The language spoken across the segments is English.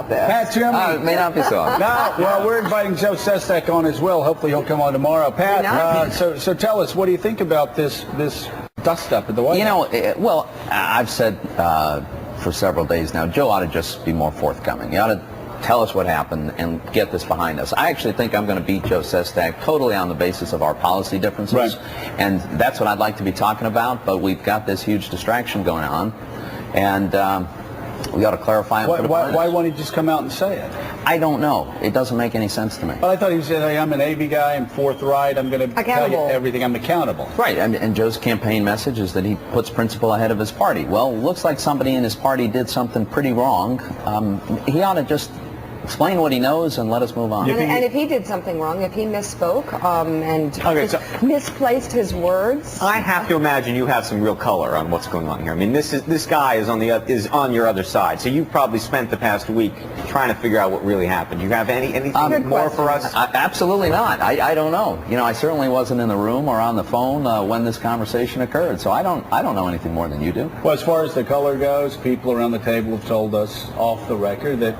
Pat Toomey. It may not be so. No, well, we're inviting Joe Sestak on as well. Hopefully he'll come on tomorrow. Pat, so tell us, what do you think about this dust-up at the White House? Well, I've said for several days now, Joe ought to just be more forthcoming. He ought to tell us what happened and get this behind us. I actually think I'm going to beat Joe Sestak totally on the basis of our policy differences. Right. And that's what I'd like to be talking about, but we've got this huge distraction going on. And we ought to clarify it. Why won't he just come out and say it? I don't know. It doesn't make any sense to me. But I thought he said, hey, I'm an Navy guy, I'm forthright, I'm going to tell you everything, I'm accountable. Right, and Joe's campaign message is that he puts principle ahead of his party. Well, looks like somebody in his party did something pretty wrong. He ought to just explain what he knows and let us move on. And if he did something wrong, if he misspoke and misplaced his words, I have to imagine you have some real color on what's going on here. I mean, this guy is on your other side, so you've probably spent the past week trying to figure out what really happened. Do you have anything more for us? Absolutely not. I don't know. You know, I certainly wasn't in the room or on the phone when this conversation occurred, so I don't know anything more than you do. Well, as far as the color goes, people around the table have told us off the record that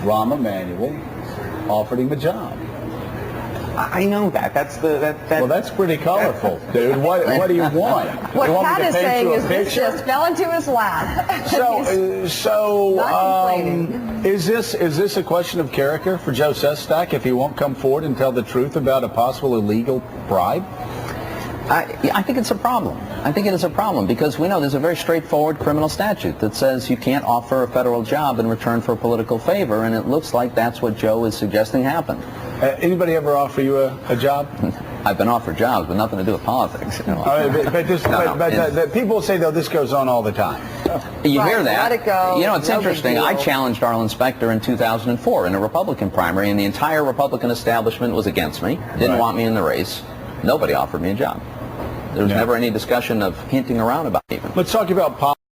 Rahm Emanuel offered him a job. I know that. Well, that's pretty colorful, dude. What do you want? what you want Pat me to is paint saying you a is this picture? just fell into his lap. So, not complaining. is this a question of character for Joe Sestak if he won't come forward and tell the truth about a possible illegal bribe? I think it's a problem. I think it is a problem because we know there's a very straightforward criminal statute that says you can't offer a federal job in return for a political favor, and it looks like that's what Joe is suggesting happened. Anybody ever offer you a job? I've been offered jobs, but nothing to do with politics. You know. But people say, though, this goes on all the time. You hear that. Let it go. You know, it's No interesting. big deal. I challenged Arlen Specter in 2004 in a Republican primary, and the entire Republican establishment was against me, didn't want me in the race. Nobody offered me a job. There was never any discussion of hinting around about it even. Let's talk about politics.